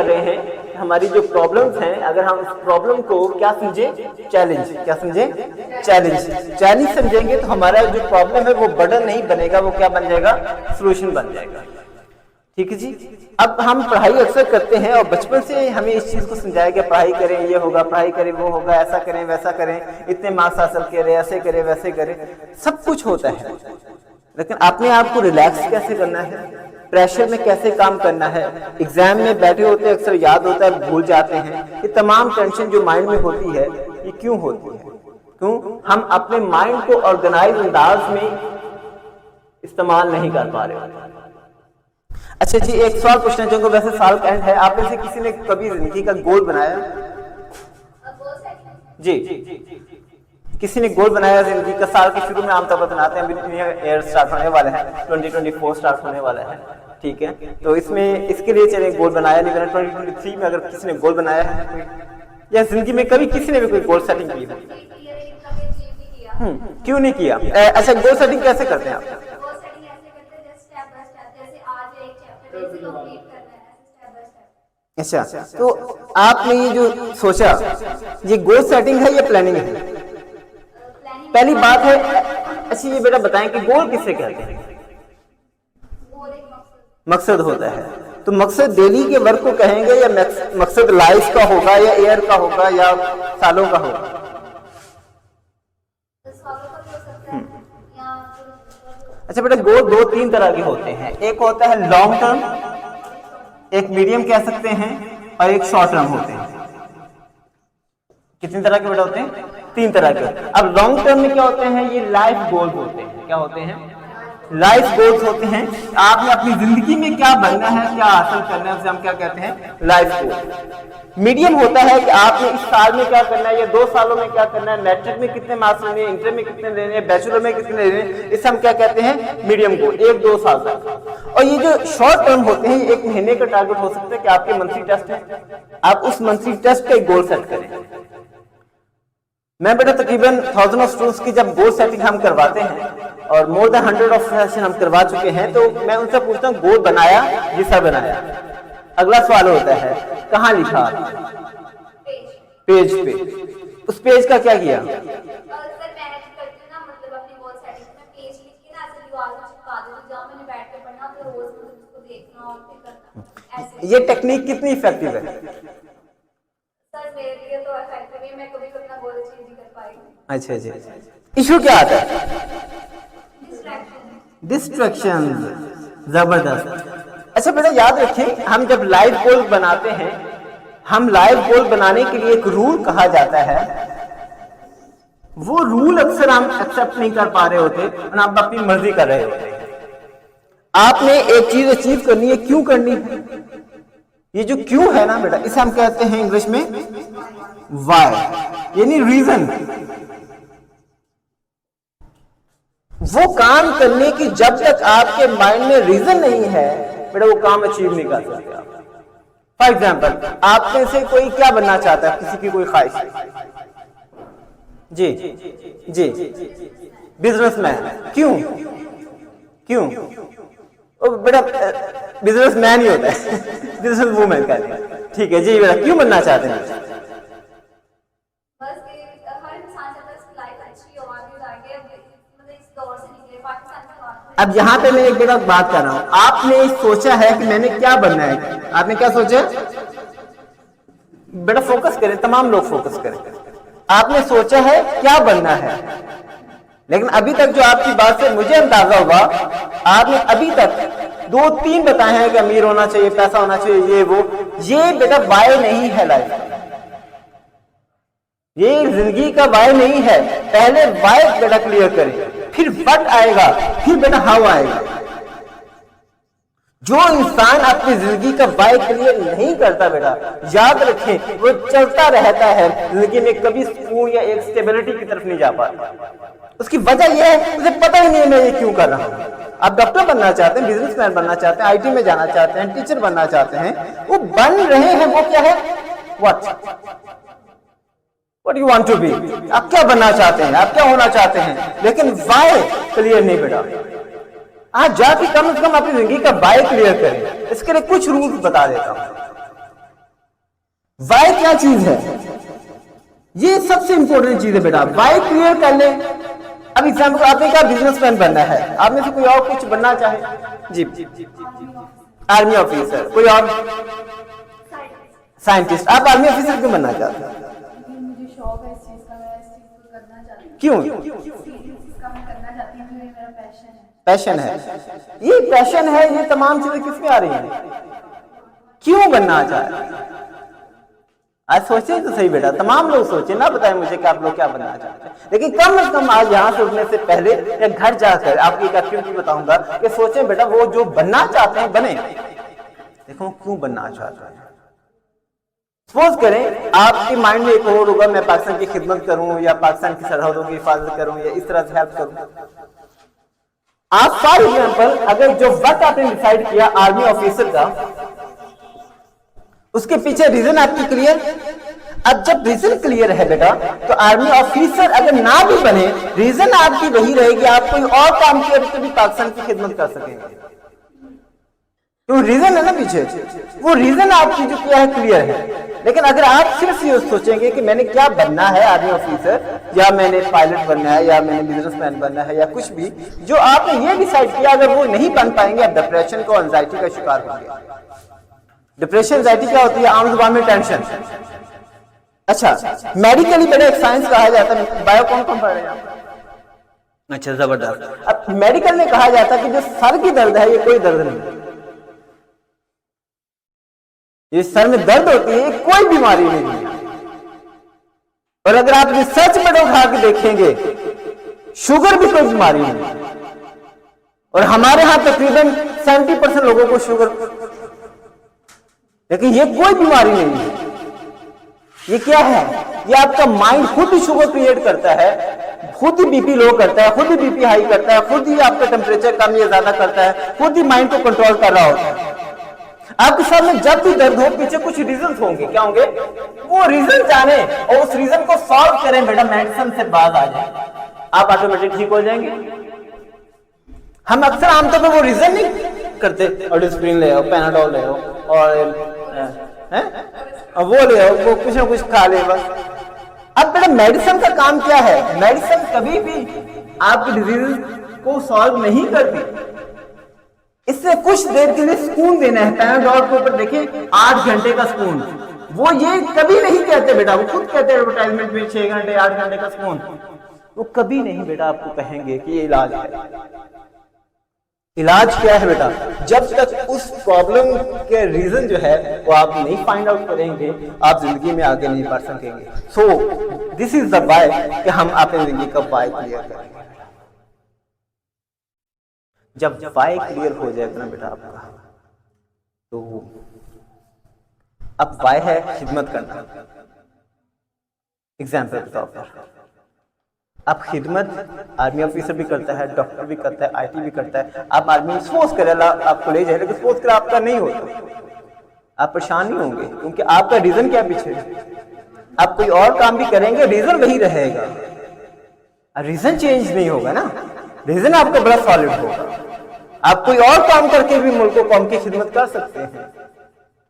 कर रहे हैं, हमारी जो प्रॉब्लम्स हैं, अगर हम उस प्रॉब्लम को क्या समझे, चैलेंज, क्या समझे, चैलेंज समझेंगे तो हमारा जो प्रॉब्लम है वो बर्डन नहीं बनेगा, वो क्या बन जाएगा, सोल्यूशन बन जाएगा। ठीक है जी। अब हम पढ़ाई अक्सर करते हैं और बचपन से हमें इस चीज को समझाया गया, पढ़ाई करें ये होगा, पढ़ाई करें वो होगा, ऐसा करें वैसा करें, इतने मार्क्स हासिल करें, ऐसे करें वैसे करें, सब कुछ होता है। लेकिन अपने आप को रिलैक्स कैसे करना है, प्रेशर में कैसे काम करना है, एग्जाम में बैठे होते हैं अक्सर याद होता है भूल जाते हैं, ये तमाम टेंशन जो माइंड में होती है ये क्यों होती है, क्यों हम अपने माइंड को ऑर्गेनाइज अंदाज में इस्तेमाल नहीं कर पा रहे। अच्छा जी, एक सवाल पूछना चाहूंगा, वैसे साल का एंड है, आप में से किसी ने कभी जिंदगी का गोल बनाया जी? किसी ने गोल बनाया जिंदगी का? साल के शुरू में आमतौर पर बनाते हैं, अभी ईयर स्टार्ट होने वाला है, 2024 स्टार्ट होने वाला है, ठीक है, तो इसमें इसके लिए चले गोल बनाया नहीं बना। 2023 में अगर किसी ने गोल बनाया है या जिंदगी में कभी किसी ने भी कोई गोल सेटिंग की है? क्यों नहीं किया? अच्छा, गोल सेटिंग कैसे करते हैं आप? अच्छा, तो आपने ये जो सोचा, ये गोल सेटिंग है या प्लानिंग है? पहली बात है, अच्छा ये बेटा बताएं कि गोल किसे कहते हैं? मकसद होता है, तो मकसद डेली के वर्क को कहेंगे या मकसद लाइफ का होगा या ईयर का होगा या सालों का होगा? अच्छा बेटा, गोल दो तीन तरह के होते हैं, एक होता है लॉन्ग टर्म, एक मीडियम कह सकते हैं, और एक शॉर्ट टर्म होते हैं। कितने तरह के बेटा होते हैं? तीन तरह के। अब लॉन्ग टर्म में क्या होते हैं, ये लाइफ गोल होते हैं। क्या होते हैं? लाइफ गोल्स होते हैं। आपने अपनी जिंदगी में क्या बनना है, क्या हासिल करना है, उसे हम क्या कहते हैं, लाइफ गोल। मीडियम होता है कि आपने इस साल में क्या करना है या 2 सालों में क्या करना है, मैट्रिक में कितने मार्क्स लेने हैं, इंटर में कितने लेने हैं, बैचलर में कितने लेने हैं, इसे हम क्या कहते हैं, मीडियम गोल, 1-2 साल तक। और ये जो शॉर्ट टर्म होते हैं, 1 महीने का टारगेट हो सकता है कि आपके मंथली टेस्ट है, आप उस मंथली टेस्ट का एक गोल सेट करें। मैं बेटा तकरीबन 1000 ऑफ स्टूडेंट्स की जब गोल सेटिंग हम करवाते हैं और मोर देन 100 ऑफ सेशन हम करवा चुके हैं, तो मैं उनसे पूछता हूँ गोल बनाया? जी सर बनाया। अगला सवाल होता है कहाँ लिखा? पेज पे। उस पेज का क्या किया? ये टेक्निक कितनी इफेक्टिव है? सर मेरे लिए तो इफेक्टिव है, मैं कभी अपना गोल अचीव नहीं कर पाई। अच्छा जी, इशू क्या आता है? डिस्ट्रैक्शन। जबरदस्त। अच्छा बेटा याद रखें, हम जब लाइफ गोल बनाते हैं, हम लाइफ गोल बनाने के लिए एक रूल कहा जाता है, वो रूल अक्सर हम एक्सेप्ट नहीं कर पा रहे होते और हम अपनी मर्जी कर रहे होते हैं। आपने एक चीज अचीव करनी है, क्यों करनी है? ये जो क्यों है ना बेटा, इसे हम कहते हैं इंग्लिश में वाई, यानी रीजन। वो काम करने की जब तक आपके माइंड में रीजन नहीं है बेटा, वो काम अचीव नहीं कर सकते आप। फॉर एग्जाम्पल, आप में से कोई क्या बनना चाहता है, किसी की कोई ख्वाहिश? जी जी, बिजनेसमैन। क्यों? क्यों? बेटा बिजनेसमैन ही होता है, बिजनेस वूमेन का। ठीक है जी बेटा, क्यों बनना चाहते हैं? बस हर इंसान चाहता है उसकी लाइफ अच्छी हो, आगे मतलब इस दौर से निकले, पाकिस्तान का। अब यहाँ पे मैं एक बेटा बात कर रहा हूँ, आपने सोचा है कि मैंने क्या बनना है, आपने क्या सोचा? बेटा फोकस करें, तमाम लोग फोकस करें। आपने सोचा है क्या बनना है, लेकिन अभी तक जो आपकी बात से मुझे अंदाजा हुआ, आपने अभी तक 2-3 बताए हैं कि अमीर होना चाहिए, पैसा होना चाहिए, ये वो। ये बेटा वाई नहीं है लाइफ, ये जिंदगी का वाई नहीं है। पहले वाई बेटा क्लियर करें, फिर व्हाट आएगा, फिर बेटा हाउ आएगा। जो इंसान अपनी जिंदगी का वाई क्लियर नहीं करता बेटा, याद रखें वो चलता रहता है जिंदगी में, कभी सुकून या एक स्टेबिलिटी की तरफ नहीं जा पाता। उसकी वजह यह है उसे पता ही नहीं है मैं ये क्यों कर रहा हूं। आप डॉक्टर बनना चाहते हैं, बिजनेसमैन बनना चाहते हैं, आईटी में जाना चाहते हैं, टीचर बनना चाहते हैं, वो बन रहे हैं, वो क्या है, what you want to be. आप क्या बनना चाहते हैं, आप क्या होना चाहते हैं, लेकिन वाई क्लियर नहीं बेटा। आज जाके कम से कम अपनी जिंदगी का वाई क्लियर करें। इसके लिए कुछ रूल्स बता देता हूं। वाई क्या चीज है, ये सबसे इंपॉर्टेंट चीज है बेटा। वाई क्लियर कर ले। अब एग्जाम्पल, आपने क्या बिजनेसमैन बनना है, आप में से कोई और कुछ बनना चाहे जी, आर्मी ऑफिसर, कोई और साइंटिस्ट। आप आर्मी ऑफिसर क्यों बनना चाहते हैं? मुझे शौक है इस चीज का, मैं इस चीज को करना चाहती हूँ। क्यों? इसका मैं करना चाहती हूँ, ये मेरा पैशन है। पैशन है, ये पैशन है, ये तमाम चीजें किसमें आ रही हैं? क्यों बनना चाहते? आज सोचे तो सही बेटा, तमाम लोग सोचे ना, बताएं मुझे कि आप लोग क्या बनना चाहते हैं। लेकिन कम से कम आज यहाँ से उठने से पहले या घर जाकर आपकी एक एक्टिविटी बताऊंगा कि सोचें बेटा, वो जो बनना चाहते हैं बने। देखो क्यों बनना चाहते हैं। सपोज करें आपके माइंड में एक और होगा, मैं पाकिस्तान की खिदमत करूं या पाकिस्तान की सरहदों की हिफाजत करूं या इस तरह से हेल्प करूं। आप फॉर एग्जाम्पल अगर जो वक्त आपने डिसाइड किया आर्मी ऑफिसर का, उसके पीछे रीजन आपकी क्लियर। अब जब रीजन क्लियर है बेटा, तो आर्मी ऑफिसर अगर ना भी बने, रीजन आपकी वही रहेगी, आप कोई और काम करके भी पाकिस्तान की खिदमत कर सकेंगे। तो रीजन है ना पीछे, वो रीजन आपकी जो क्या है क्लियर है। लेकिन अगर आप सिर्फ ये सोचेंगे कि मैंने क्या बनना है आर्मी ऑफिसर, या मैंने पायलट बनना है, या मैंने बिजनेसमैन बनना है, या कुछ भी जो आपने ये डिसाइड किया, अगर वो नहीं बन पाएंगे, आप डिप्रेशन को एंजाइटी का शिकार होंगे। डिप्रेशन एंजाइटी क्या होती है? आम जुबान में टेंशन। अच्छा, मेडिकली बड़े एक साइंस कहा जाता है, बायो कौन कौन पढ़ रहे हैं? अच्छा, जबरदस्त। अब मेडिकल में कहा जाता है कि जो सर की दर्द है, ये कोई दर्द नहीं, ये सर में दर्द होती है, ये कोई बीमारी नहीं है। और अगर आप रिसर्च में उठा के देखेंगे, शुगर भी कोई बीमारी नहीं है। और हमारे यहां तकरीबन 70% लोगों को शुगर, लेकिन ये कोई बीमारी नहीं है। ये क्या है? ये आपका माइंड खुद ही शुगर क्रिएट करता है, खुद ही बीपी लो करता है, खुद ही बीपी हाई करता है, खुद ही आपका टेम्परेचर कम या ज्यादा करता है, खुद ही माइंड को कंट्रोल कर रहा होता है। आपके सामने जब भी दर्द हो, पीछे कुछ रीजन होंगे। क्या होंगे? वो रीजन जाने और उस रीजन को सॉल्व करें बेटा, मेडिसिन से बात आ जाए, आप ऑटोमेटिक ठीक हो जाएंगे। हम अक्सर आमतौर पर वो रीजन नहीं करते, और डिस्प्रिन ले आओ, पैनाडोल ले आओ, और वो ले आओ, वो कुछ ना कुछ खा ले बस। अब बेटा मेडिसिन का काम क्या है? मेडिसिन कभी भी आपकी डिजीज को सॉल्व नहीं करती, इससे कुछ देर के लिए सुकून देना है। पैनाडोल के ऊपर देखिए 8 घंटे का सुकून, वो ये कभी नहीं कहते बेटा, वो खुद कहते हैं एडवर्टाइजमेंट में 6 घंटे 8 घंटे का सुकून, वो कभी नहीं बेटा आपको कहेंगे कि ये इलाज है। इलाज क्या है बेटा? जब तक उस प्रॉब्लम के रीजन जो है वो आप नहीं फाइंड आउट करेंगे, आप जिंदगी में आगे नहीं बढ़ सकेंगे। So this is the why कि हम अपनी जिंदगी का वाई क्लियर करेंगे। जब वाई क्लियर हो जाएगा ना बेटा आपका, तो अब वाई है खिदमत करना। एग्जाम्पल के तौर पर आप खिदमत आर्मी ऑफिसर भी करता है, डॉक्टर भी करता है, आईटी भी करता है। आप आर्मी में सपोज करें आपको ले जाए, लेकिन सपोज करें आपका नहीं होता, आप परेशान नहीं होंगे, क्योंकि आपका रीजन क्या पीछे है। आप कोई और काम भी करेंगे, रीजन वही रहेगा, रीजन चेंज नहीं होगा ना, रीजन आपका बड़ा सॉलिड होगा। आप कोई और काम करके भी मुल्क को कौम की खिदमत कर सकते हैं।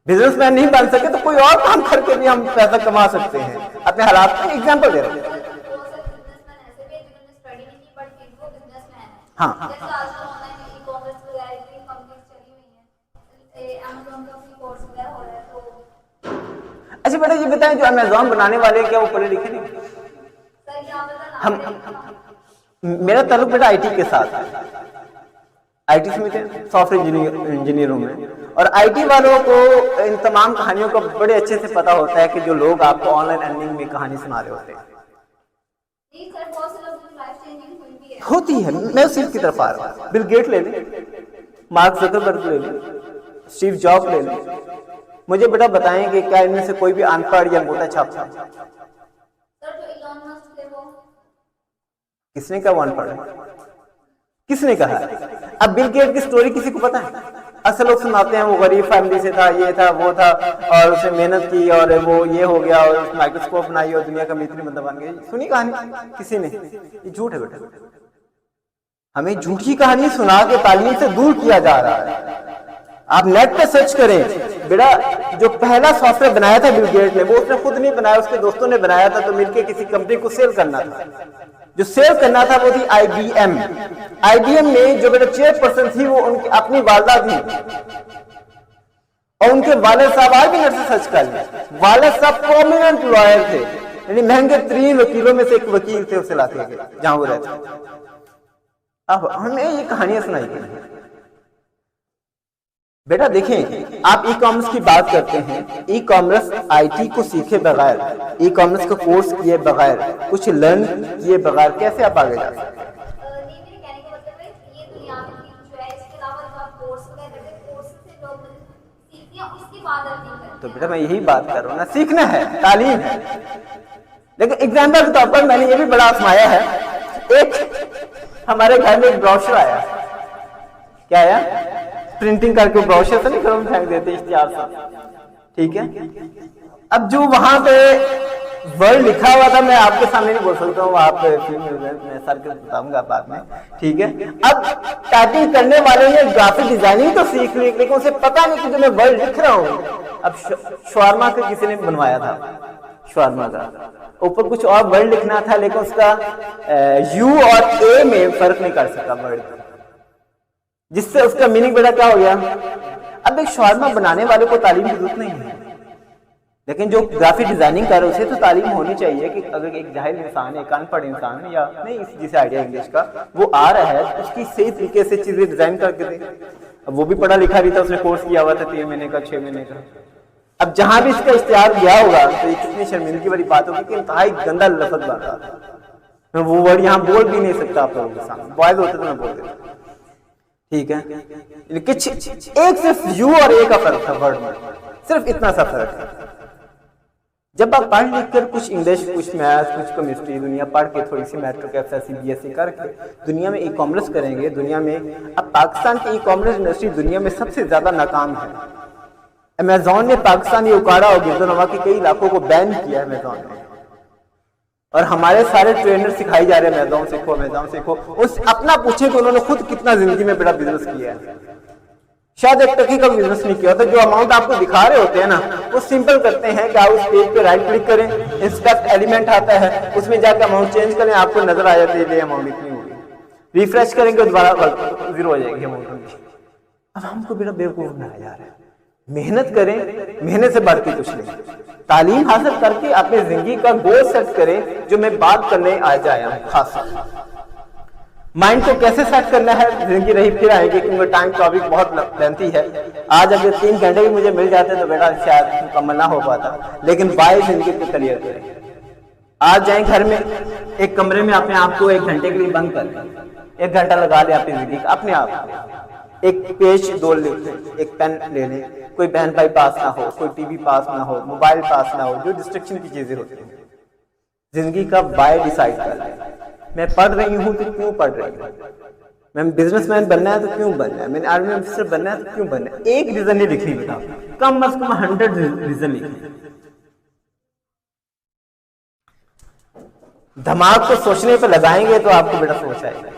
बिजनेसमैन नहीं बन सके तो कोई और काम करके भी हम पैसा कमा सकते हैं। अपने हालात का एग्जाम्पल दे रहे हैं। हाँ, अच्छा बेटा ये बताएं, जो अमेज़न बनाने वाले क्या वो पढ़े लिखे नहीं? मेरा ताल्लुक बेटा आईटी के साथ है। आईटी में सॉफ्टवेयर इंजीनियरों में, और आईटी वालों को इन तमाम कहानियों का बड़े अच्छे से पता होता है कि जो लोग आपको ऑनलाइन अर्निंग में कहानी सुना रहे होते हैं होती है। मैं उस चीज की तरफ आ रहा हूँ। बिल गेट ले लें, मार्क ज़करबर्ग ले लें, स्टीव जॉब ले लें, मुझे बेटा बताएं कि क्या इनमें से कोई भी अनपढ़ या मोटा छाप था? किसने कहा वो अनपढ़ है? किसने कहा? अब बिल गेट की स्टोरी किसी को पता है? अक्सर लोग सुनाते हैं वो गरीब फैमिली से था, ये था वो था, और उसने मेहनत की और वो ये हो गया और माइक्रोस्कोप बनाई और दुनिया का मित्री बंदा बन गया। सुनी कहानी किसी ने? ये झूठ है बेटा। हमें झूठी कहानी सुना के तालीम से दूर किया जा रहा है। आप नेट पे सर्च करें बेटा, जो पहला सॉफ्टवेयर बनाया था बिल गेट ने, वो उसने खुद नहीं बनाया, उसके दोस्तों ने बनाया था, तो मिलके किसी कंपनी को सेल करना था। जो सेल करना था वो थी IBM। IBM में जो मेरे चेयरपर्सन थी वो उनकी अपनी वालदा थी, और उनके वालिद साहब, आज भी नर्स सर्च कर लें, वालिद साहब प्रोमिनेंट लॉयर थे, यानी महंगे 3 वकीलों में से एक वकील थे उस इलाके के जहां वो रहते। अब हमें ये कहानियां सुनाई गई। बेटा देखें, आप ई कॉमर्स की बात करते हैं, ई कॉमर्स IT को सीखे बगैर, ई कॉमर्स का कोर्स किए बगैर, कुछ लर्न किए बगैर कैसे आप आगे जा सकते हैं? नहीं, मेरे कहने का मतलब है ये दुनिया में जो है, इसके अलावा जो आप कोर्स वगैरह करते हैं, कोर्स से लोग सीखते हैं, उसकी बात नहीं करते। तो बेटा मैं यही बात कर रहा हूँ ना, सीखना है, तालीम है। लेकिन एग्जाम्पल के तौर पर मैंने ये भी बड़ा आजमाया है। एक हमारे घर में एक ब्रोशर आया, क्या आया? प्रिंटिंग करके ब्रोशर से नहीं घर में फेंक देते इश्तिहार सा, ठीक है। अब जो वहां पे वर्ड लिखा हुआ था, मैं आपके सामने नहीं बोल सकता हूँ, आप मैं सर के बताऊंगा बाद में, ठीक है। अब टाइपिंग करने वाले ने ग्राफिक डिजाइनिंग तो सीख ली, लेकिन उसे पता नहीं कि जो मैं वर्ड लिख रहा हूँ, अब शवारमा का किसी ने बनवाया था, शवारमा का ऊपर कुछ और वर्ड लिखना था, लेकिन उसका U और A में फर्क नहीं कर सका वर्ड, जिससे उसका मीनिंग बेटा क्या हो गया। अब एक शवारमा बनाने वाले को तालीम की जरूरत नहीं है, लेकिन जो ग्राफिक डिजाइनिंग कर रहे हैं उसे तो तालीम होनी चाहिए कि अगर एक जाहिल इंसान है, एक अनपढ़ इंसान है, या नहीं जिसे आइडिया इंग्लिश का वो आ रहा है, तो उसकी सही तरीके से चीजें डिजाइन करके दे। अब वो भी पढ़ा लिखा भी था, उसने कोर्स किया हुआ था 3 महीने का, 6 महीने का। अब जहां भी इसका इश्तिहार दिया होगा तो ये कितनी शर्मिंदगी वाली बात होगी कि इंतहाई गंदा लफ्ज बना, मैं वो वर्ड यहाँ बोल भी नहीं सकता आप लोगों के सामने, बॉयज होते तो मैं बोल देता, ठीक है। कुछ एक सिर्फ U और A का फर्क था वर्ड में, सिर्फ इतना सा फर्क है। जब आप पढ़ लिख कर कुछ इंग्लिश, कुछ मैथ, कुछ केमिस्ट्री दुनिया पढ़ के, थोड़ी सी मैट्रिक SSC BSc करके दुनिया में ई कॉमर्स करेंगे, दुनिया में अब पाकिस्तान की ई कॉमर्स इंडस्ट्री दुनिया में सबसे ज्यादा नाकाम है। अमेजॉन ने पाकिस्तानी उकाड़ा और गिरदोनवा के कई इलाकों को बैन किया है अमेजॉन ने, और हमारे सारे ट्रेनर सिखाई जा रहे हैं अमेजॉन सीखो, अमेजॉन सीखो। उस अपना पूछे कि उन्होंने खुद कितना जिंदगी में बड़ा बिजनेस किया है, शायद 1 टके का बिजनेस नहीं किया होता। जो अमाउंट आपको दिखा रहे होते हैं ना, वो सिंपल करते हैं कि आप उस पेज पे राइट क्लिक करें, इंस्पेक्ट एलिमेंट आता है, उसमें जाकर अमाउंट चेंज करें, आपको नजर आ जाती है ये अमाउंट इतनी होगी, रिफ्रेश करेंगे दोबारा 0 हो जाएगी अमाउंट उनकी। अब हमको बेटा बेवकूफ बनाया जा रहा है। मेहनत करें, मेहनत से बढ़ती कुछ नहीं। तालीम हासिल करके अपनी जिंदगी का गोल सेट करें, जो मैं बात करने आज आया हूं खास। माइंड को कैसे सेट करना है, जिंदगी रही फिर आएगी, क्योंकि टाइम टॉपिक बहुत लेंथी है। आज अगर 3 घंटे भी मुझे मिल जाते तो बेटा शायद मुकम्मल ना हो पाता, लेकिन बाय जिंदगी को क्लियर करें। आज जाएं घर में, एक कमरे में अपने आप को 1 घंटे के लिए बंद कर 1 घंटा लगा ले अपनी जिंदगी का, अपने आप एक पेज 2 लिख, एक पेन ले लें, कोई बहन भाई पास ना हो, कोई टीवी पास ना हो, मोबाइल पास ना हो, जो डिस्ट्रक्शन की चीजें होती हैं। जिंदगी का बाय डिसाइड कर लें, मैं पढ़ रही हूं तो क्यों पढ़ रही हूं, मैं बिजनेसमैन बनना है तो क्यों बनना है, मैंने आर्मी ऑफिसर बनना है तो क्यों बनना है। एक रीजन नहीं लिखनी बेटा, कम अज कम 100 रीजन लिखने। दिमाग को सोचने पर लगाएंगे तो आपको बेटा सोच आएगा।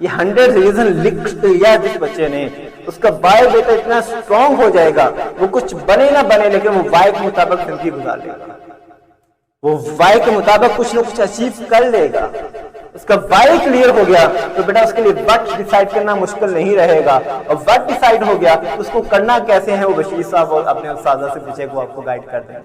ये 100 रीजन लिख लिया जिस बच्चे ने, उसका बाय बेटा इतना स्ट्रांग हो जाएगा, वो कुछ बने ना बने, लेकिन वो वाई के मुताबिक जिंदगी गुजार लेगा, वो वाई के मुताबिक कुछ ना कुछ अचीव कर लेगा। उसका वाई क्लियर हो गया तो बेटा उसके लिए व्हाट डिसाइड करना मुश्किल नहीं रहेगा, और व्हाट डिसाइड हो गया उसको करना कैसे है वो बशीर साहब और अपने उस्ताद से पूछे, वो आपको गाइड कर देंगे।